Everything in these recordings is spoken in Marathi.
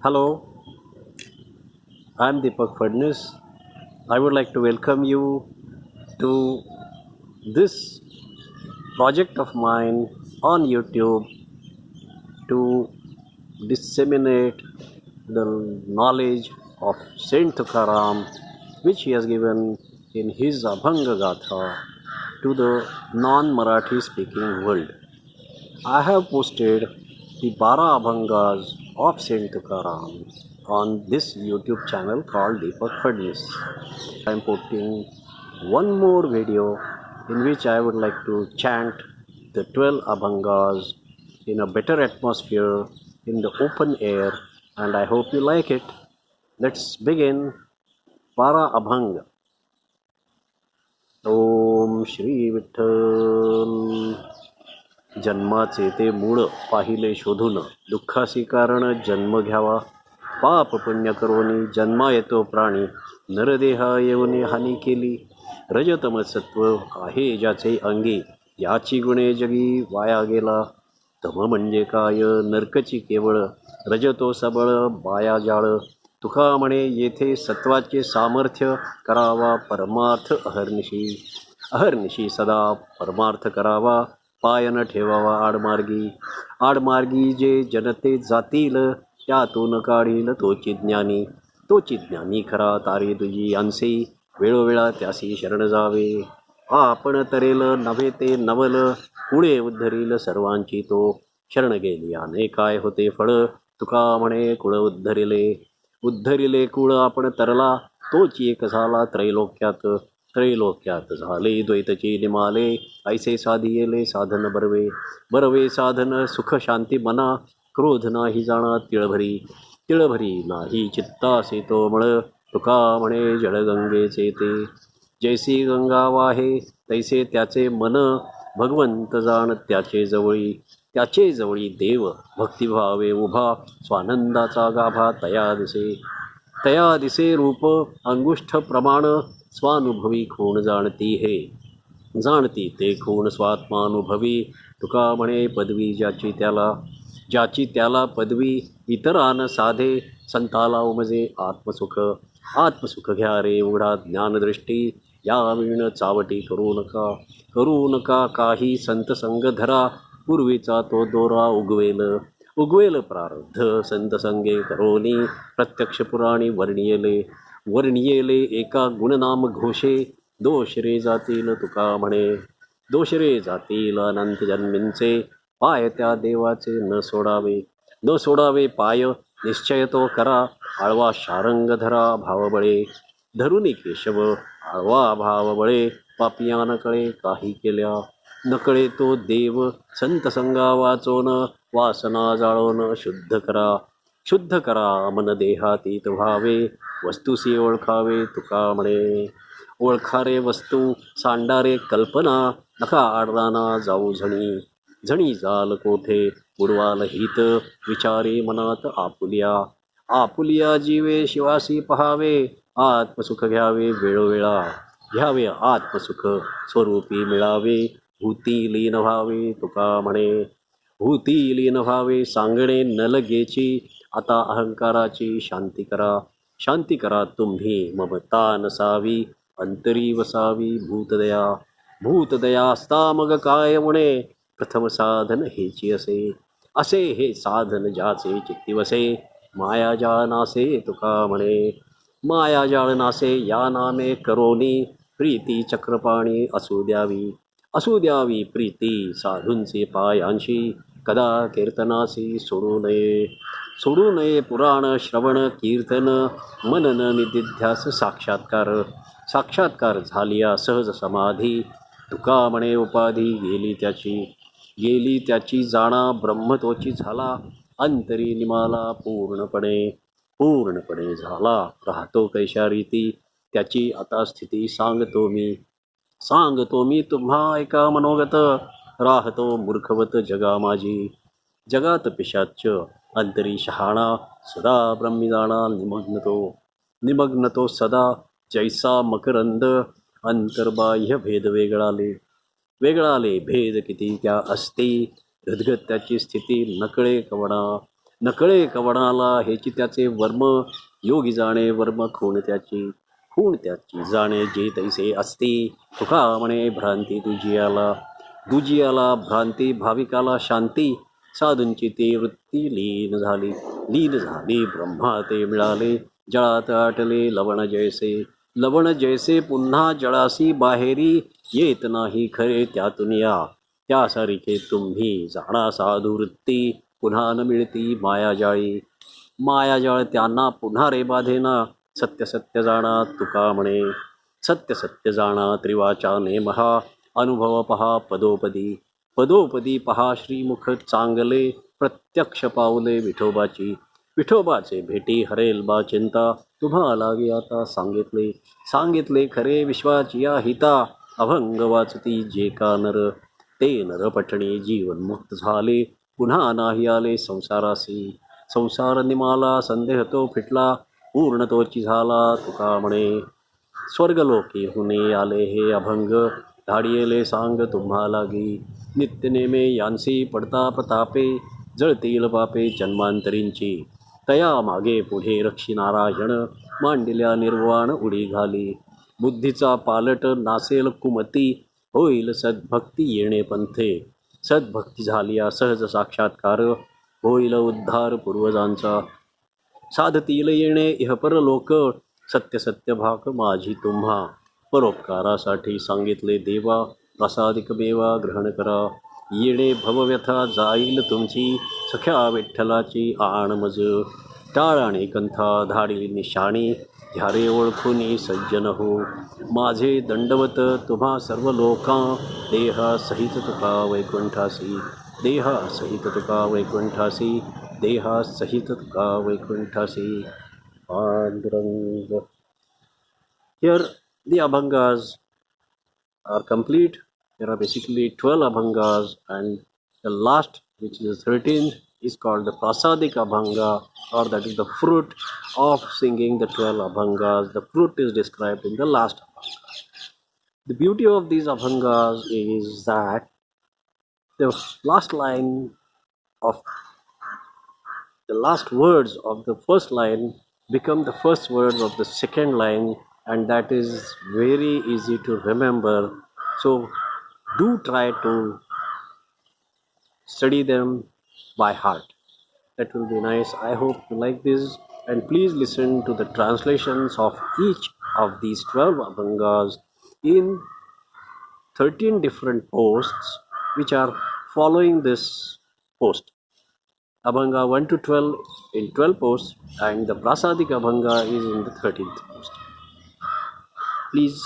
Hello, I'm Deepak Fadnis. I would like to welcome you to this project of mine on YouTube to disseminate the knowledge of Saint Tukaram, which he has given in his Abhanga Gatha to the non Marathi speaking world. I have posted the Bara Abhangas of Saint Tukaram on this YouTube channel called Deepak Fadnis. I am putting one more video in which I would like to chant the 12 Abhangas in a better atmosphere in the open air, and I hope you like it. Let's begin. Para Abhang. ओम श्री विठ्ठल. जन्माचे ते मूळ पाहिले शोधून, दुःखासी कारण जन्म घ्यावा. पाप पुण्य करोनी जन्मा येतो प्राणी, नरदेहा येऊनी हानी केली. रजतम सत्व आहे ज्याचे अंगी, याची गुणे जगी वाया गेला. तम म्हणजे काय नरकची केवळ, रजतो सबळ बाया जाळ. तुका म्हणे येथे सत्वाचे सामर्थ्य, करावा परमार्थ अहर्निशी. अहर्निशी सदा परमार्थ करावा, पाय न ठेवावा आडमार्गी. आडमार्गी जे जनते जातील, त्यातून काढील तोची ज्ञानी. तोची ज्ञानी खरा तारी तुझी अंशी, वेळोवेळा त्यासी शरण जावे. आपण तरेल नव्हे ते नवल, पुढे उद्धरील सर्वांची तो. शरण गेली आणि काय होते फळ, तुका म्हणे कुळ उद्धरिले. उद्धरिले कुळ आपण तरला, तोची एक झाला त्रैलोक्यात. त्रैलोक्यात झाले द्वैतची निमाले, ऐसे साधियेले साधन बरवे. बरवे साधन सुख शांती मना, क्रोध नाही जाणा तिळभरी. तिळभरी नाही चित्तासी तो मळ, तुका म्हणे जळगंगेचे ते. जैसी गंगा वाहे तैसे त्याचे मन, भगवंत जाण त्याचे जवळी. त्याचे जवळी देव भक्तिभावे उभा, स्वानंदाचा गाभा तया दिसे. तया दिसे रूप अंगुष्ठ प्रमाण, स्वानुभवी खूण जाणती हे. जाणती ते खूण स्वात्मानुभवी. तुका म्हणे पदवी ज्याची त्याला. ज्याची त्याला पदवी इतरान साधे, संताला उमजे आत्मसुख. आत्मसुख घ्या रे उघडा ज्ञानदृष्टी, या विण चावटी करू नका. करू नका काही संत संग धरा, पूर्वीचा तो दोरा उगवेल. उगवेल प्रारब्ध संत संगे करोनी, प्रत्यक्ष पुराणी वर्णियेले. वर्णियेले एका गुणनाम घोषे, दोष रे जातील तुका म्हणे. दोष रे जातील अनंत जन्मींचे, पाय त्या देवाचे न सोडावे. न सोडावे पाय निश्चय तो करा, आळवा शारंग धरा भावबळे. धरुनी केशव आळवा भावबळे, पापिया न कळे काही केल्या. न कळे तो देव संत संगा वाचोन, वासना जाळोन शुद्ध करा. शुद्ध करा मन देहातीत व्हावे, वस्तुसी ओळखावे तुका म्हणे. ओळखारे वस्तू सांडारे कल्पना, नका आडराना जाऊ झणी. झणी जाल कोठे बुडवाल हित, विचारे मनात आपुलिया. आपुलिया जीवे शिवासी पहावे, आत्मसुख घ्यावे वेळोवेळा. घ्यावे आत्मसुख स्वरूपी मिळावे, भूती लीन व्हावे तुका म्हणे. भूती लीन व्हावे सांगणे न लगेची, आता अहंकाराची शांती करा. शांती करा तुम्ही ममता नसावी, अंतरी वसावी भूतदया. भूतदया असता मग काय म्हणे, प्रथम साधन हेची असे. असे हे साधन ज्याचे चित्ती वसे, मायाजाळ नासे तुका म्हणे. मायाजाळ नासे या नामे करोनी, प्रीती चक्रपाणी असू द्यावी. असू द्यावी प्रीती साधूंचे पायांशी, कदा कीर्तनासी सोडू नये. सोडू नये पुराण श्रवण कीर्तन, मनन निदिध्यास साक्षात्कार. साक्षात्कार झालिया सहज समाधी, तुका म्हणे उपाधी गेली त्याची. गेली त्याची जाणा ब्रह्म तोची झाला, अंतरी निमाला पूर्णपणे. पूर्णपणे झाला राहतो कैशा रीती, त्याची आता स्थिती सांगतो मी. सांगतो मी तुम्हा ऐका मनोगत, राहतो मूर्खवत जगा माझी. जगात पिशाच अंतरी शहाणा, सदा ब्रह्मी जाणा निमग्न तो सदा. जैसा मकरंद अंतर्बाह्य भेद वेगळाले. वेगळाले भेद किती त्या असते, हृदगत त्याची स्थिती नकळे कवणा. नकळे कवणाला हेची त्याचे वर्म, योगी जाणे वर्म खूण त्याची जाणे जे तैसे असते. तुका म्हणे भ्रांती दुजियाला भ्रांती, भाविकाला शांती. साधूंची ते वृत्ती लीन झाली ब्रह्मा ते मिळाले. जळात आटले लवण जैसे पुन्हा जळासी बाहेरी येत नाही खरे त्यातून या. त्यासारिखे तुम्ही जाणा साधू वृत्ती, पुन्हा न मिळती मायाजाळ त्यांना पुन्हा रे बाधेना. सत्य जाणा तुका म्हणे, सत्य जाणा त्रिवाचा नेमहा. अनुभव पहा पदोपदी पहा श्रीमुख चांगले. प्रत्यक्ष पावले विठोबाचे भेटी हरेल बा चिंता. तुम्हा लागे आता सांगितले खरे विश्वाची या हिता. अभंग वाचती जे का नर, ते नर पठणी जीवनमुक्त झाले. पुन्हा नाही आले संसार निमाला. संदेह तो फिटला पूर्ण तोची झाला. तुका म्हणे स्वर्गलोकी हुने आले हे अभंग. धाडियेले सांग तुम्हा लागी, नित्य नेमे यांसी पडता प्रतापे. जळतील पापे जन्मांतरींची, तया मागे पुढे रक्षी नारायण. मांडिल्या निर्वाण उडी घाली, बुद्धीचा पालट नासेल कुमती. होईल सद्भक्ती येणे पंथे, सद्भक्ती झालिया सहज साक्षात्कार. होईल उद्धार पूर्वजांचा, साधतील येणे इहपर लोक. सत्य भाक माझी तुम्हा, परोपकारासाठी सांगितले देवा. प्रसादिक बेवा ग्रहण करा, येणे भवव्यथा जाईल तुमची. सख्या विठ्ठलाची आण मज, टाळ आणि कंथा धाडिली निशाणी. ह्यारे ओळखुनी सज्जन हो, माझे दंडवत तुम्हा सर्व लोकां. देहासहित तुका वैकुंठासी, देहासहित तुका वैकुंठासी. Pandurang. Here the abhangas are complete. There are basically 12 abhangas, and the last, which is the 13th, is called the prasadik abhanga, or that is the fruit of singing the 12 abhangas. The fruit is described in the last abhanga. The beauty of these abhangas is that the last line of the last words of the first line become the first words of the second line, and that is very easy to remember. So do try to study them by heart. That will be nice. I hope you like this, and please listen to the translations of each of these 12 abhangas in 13 different posts which are following this post. Abhanga 1 to 12 in 12 posts, and the prasadik abhanga is in the 13th post. Please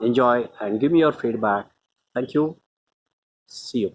enjoy and give me your feedback. Thank you. See you.